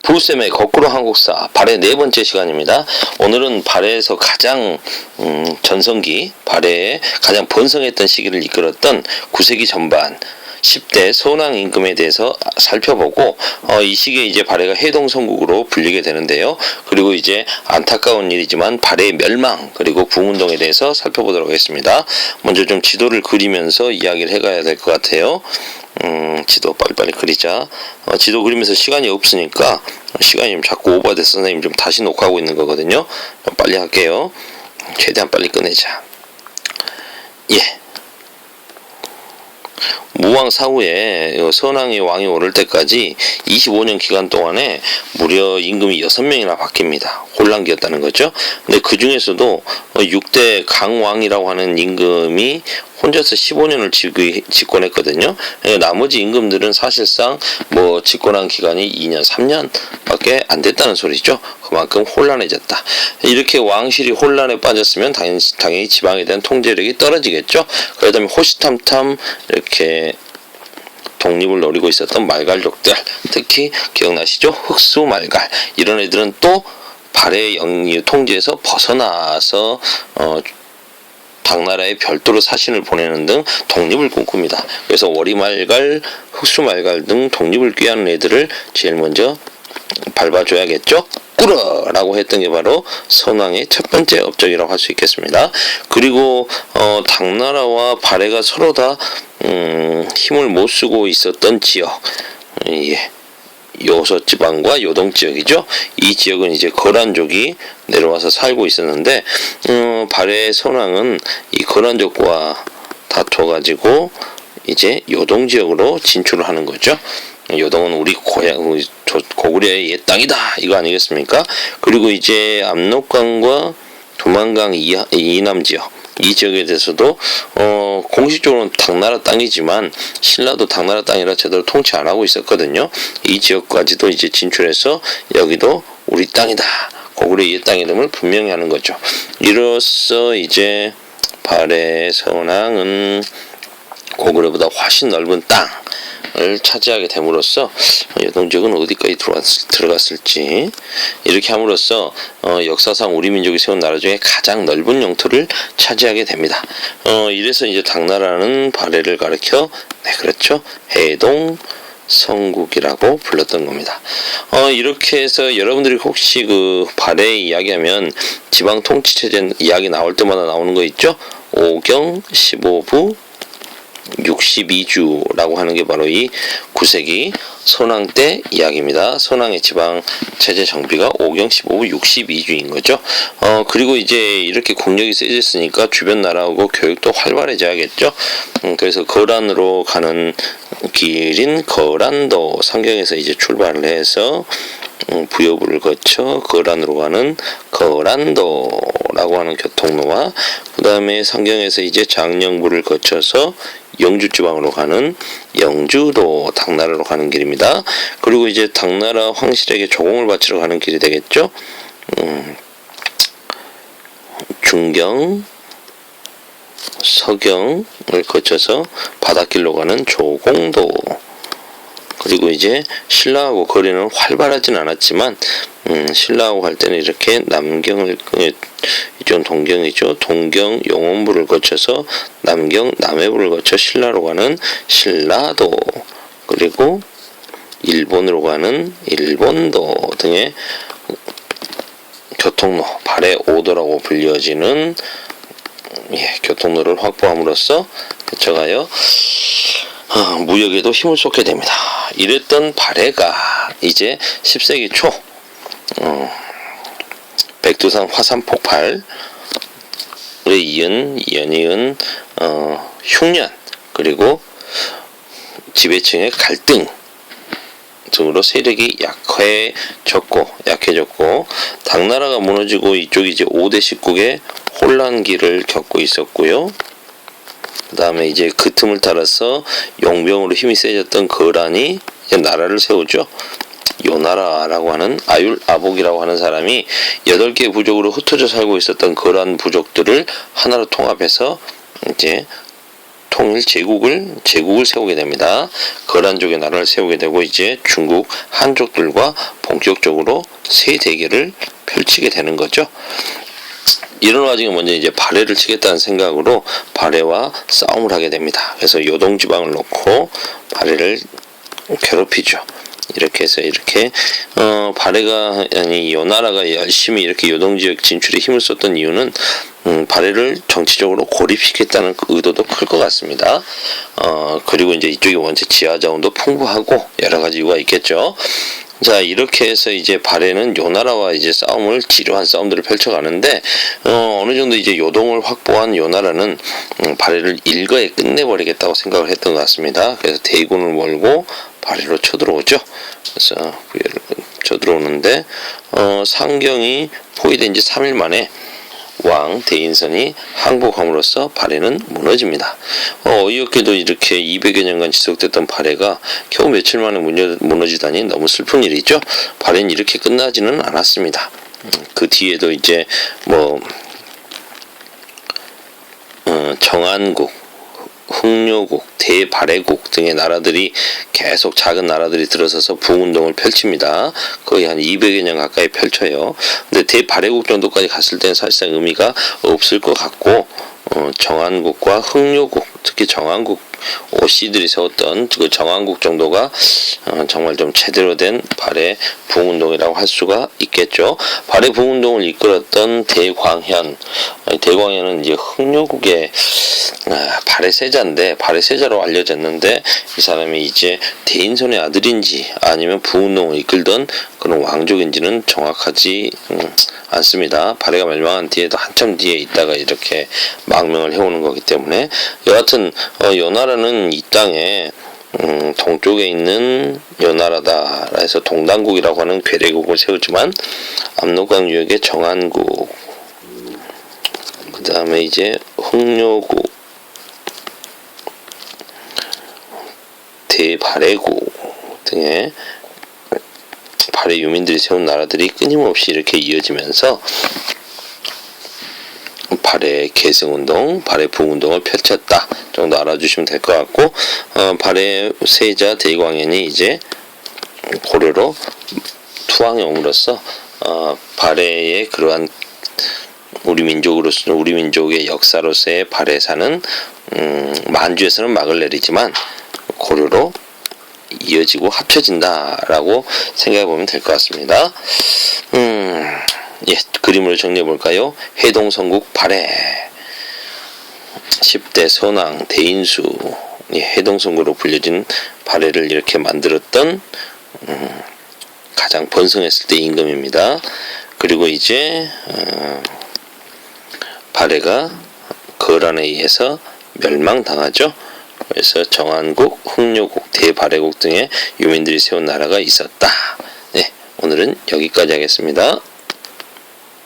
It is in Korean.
부쌤의 거꾸로 한국사 발해 네 번째 시간입니다. 오늘은 발해에서 가장 전성기, 발해에 가장 번성했던 시기를 이끌었던 9세기 전반 10대 선왕 임금에 대해서 살펴보고 이 시기에 이제 발해가 해동성국으로 불리게 되는데요. 그리고 이제 안타까운 일이지만 발해의 멸망 그리고 부흥운동에 대해서 살펴보도록 하겠습니다. 먼저 좀 지도를 그리면서 이야기를 해가야 될 것 같아요. 지도 빨리빨리 그리자. 지도 그리면서 시간이 없으니까 시간이 좀 자꾸 오버돼서 선생님 좀 다시 녹화하고 있는 거거든요. 빨리 할게요. 최대한 빨리 끝내자. 예. 무왕 사후에 선왕이 왕이 오를 때까지 25년 기간 동안에 무려 임금이 6명이나 바뀝니다. 혼란기였다는 거죠. 근데 그 중에서도 6대 강왕이라고 하는 임금이 혼자서 15년을 집권했거든요. 나머지 임금들은 사실상 뭐 집권한 기간이 2년, 3년밖에 안 됐다는 소리죠. 그만큼 혼란해졌다. 이렇게 왕실이 혼란에 빠졌으면 당연히 지방에 대한 통제력이 떨어지겠죠. 그러다 보면 호시탐탐 이렇게 독립을 노리고 있었던 말갈족들, 특히 기억나시죠? 흑수말갈 이런 애들은 또 발해 영유 통제에서 벗어나서 당나라에 별도로 사신을 보내는 등 독립을 꿈꿉니다. 그래서 워리말갈, 흑수말갈 등 독립을 꾀하는 애들을 제일 먼저 밟아줘야겠죠? 꾸러라고 했던 게 바로 선왕의 첫 번째 업적이라고 할 수 있겠습니다. 그리고 당나라와 발해가 서로 다 힘을 못 쓰고 있었던 지역, 요서 지방과 요동 지역이죠. 이 지역은 이제 거란족이 내려와서 살고 있었는데 발해 선왕은 이 거란족과 다퉈가지고 이제 요동 지역으로 진출을 하는 거죠. 요동은 우리 고향 고구려의 옛 땅이다 이거 아니겠습니까? 그리고 이제 압록강과 두만강 이남 지역 이 지역에 대해서도 공식적으로는 당나라 땅이지만 신라도 당나라 땅이라 제대로 통치 안 하고 있었거든요. 이 지역까지도 이제 진출해서 여기도 우리 땅이다. 고구려의 옛 땅이름을 분명히 하는 거죠. 이로써 이제 발해 선왕은 고구려보다 훨씬 넓은 땅을 차지하게 됨으로써 요동 지역은 어디까지 들어갔을지 이렇게 함으로써 역사상 우리 민족이 세운 나라 중에 가장 넓은 영토를 차지하게 됩니다. 이래서 이제 당나라는 발해를 가리켜 그렇죠. 해동 성국이라고 불렀던 겁니다. 이렇게 해서 여러분들이 혹시 그 발해 이야기하면 지방 통치체제 이야기 나올 때마다 나오는 거 있죠. 5경 15부 62주라고 하는 게 바로 이 9세기 선왕 때 이야기입니다. 선왕의 지방 체제 정비가 5경 15부 62주인 거죠. 그리고 이제 이렇게 국력이 세졌으니까 주변 나라하고 교육도 활발해져야겠죠. 그래서 거란으로 가는 길인 거란도 상경에서 이제 출발을 해서 부여부를 거쳐 거란으로 가는 거란도라고 하는 교통로와 그 다음에 상경에서 이제 장령부를 거쳐서 영주 지방으로 가는 영주도 당나라로 가는 길입니다. 그리고 이제 당나라 황실에게 조공을 바치러 가는 길이 되겠죠. 중경, 서경을 거쳐서 바닷길로 가는 조공도. 그리고 이제 신라하고 거리는 활발하진 않았지만 신라하고 갈 때는 이렇게 남경을 이쪽 동경이죠. 동경 용원부를 거쳐서 남경 남해부를 거쳐 신라로 가는 신라도 그리고 일본으로 가는 일본도 등의 교통로 발해 5도라고 불려지는 교통로를 확보함으로써 거쳐가요. 무역에도 힘을 쏟게 됩니다. 이랬던 발해가 이제 10세기 초 백두산 화산 폭발에 연이은 흉년 그리고 지배층의 갈등 등으로 세력이 약해졌고 당나라가 무너지고 이쪽이 이제 5대 10국의 혼란기를 겪고 있었고요. 그 다음에 이제 그 틈을 따라서 용병으로 힘이 세졌던 거란이 나라를 세우죠. 요나라라고 하는 아율아복이라고 하는 사람이 8개의 부족으로 흩어져 살고 있었던 거란 부족들을 하나로 통합해서 이제 통일 제국을 세우게 됩니다. 거란족의 나라를 세우게 되고 이제 중국 한족들과 본격적으로 세 대결을 펼치게 되는 거죠. 이런 와중에 먼저 이제 발해를 치겠다는 생각으로 발해와 싸움을 하게 됩니다. 그래서 요동 지방을 놓고 발해를 괴롭히죠. 이렇게 해서 이렇게 발해가 아니 요나라가 열심히 이렇게 요동 지역 진출에 힘을 썼던 이유는 발해를 정치적으로 고립시켰다는 그 의도도 클 것 같습니다. 그리고 이제 이쪽이 원체 지하 자원도 풍부하고 여러 가지 이유가 있겠죠. 자, 이렇게 해서 이제 발해는 요나라와 이제 지루한 싸움들을 펼쳐가는데, 어느 정도 이제 요동을 확보한 요나라는, 발해를 일거에 끝내버리겠다고 생각을 했던 것 같습니다. 그래서 대군을 몰고 발해로 쳐들어오죠. 그래서 쳐들어오는데, 상경이 포위된 지 3일 만에 왕 대인선이 항복함으로써 발해는 무너집니다. 어이없게도 이렇게 200여 년간 지속됐던 발해가 겨우 며칠 만에 무너지다니 너무 슬픈 일이죠. 발해는 이렇게 끝나지는 않았습니다. 그 뒤에도 이제 정안국, 흥료국, 대발해국 등의 나라들이 계속 작은 나라들이 들어서서 부운동을 펼칩니다. 거의 한 200여 년 가까이 펼쳐요. 근데 대발해국 정도까지 갔을 때는 사실상 의미가 없을 것 같고, 정안국과 흥료국, 특히 정안국 오씨들이 세웠던 그 정안국 정도가 정말 좀 제대로 된 발해 부흥운동이라고 할 수가 있겠죠. 발해 부흥운동을 이끌었던 대광현은 이제 흥료국의 발해 세자로 알려졌는데, 이 사람이 이제 대인선의 아들인지 아니면 부흥운동을 이끌던 그런 왕족인지는 정확하지 않습니다. 발해가 멸망한 뒤에도 한참 뒤에 있다가 이렇게 망명을 해오는 거기 때문에, 여하튼 요나라는 이 땅에 동쪽에 있는 요나라다 해서 동단국이라고 하는 괴뢰국을 세우지만, 압록강 유역의 정안국, 그 다음에 이제 흥료국, 대발해국 등의 발해 유민들이 세운 나라들이 끊임없이 이렇게 이어지면서 발해 계승운동, 발해 부흥운동을 펼쳤다 정도 알아주시면 될 것 같고, 발해 세자 대광현이 이제 고려로 투항용으로서 발해의 그러한 우리 민족의 역사로서의 발해사는 만주에서는 막을 내리지만 고려로 이어지고 합쳐진다라고 생각해 보면 될 것 같습니다. 그림으로 정리해 볼까요? 해동성국 발해, 10대 선왕 대인수, 해동성국으로 불려진 발해를 이렇게 만들었던 가장 번성했을 때 임금입니다. 그리고 이제 발해가 거란에 의해서 멸망당하죠. 그래서 정안국, 흥료국, 대발해국 등의 유민들이 세운 나라가 있었다. 네, 오늘은 여기까지 하겠습니다.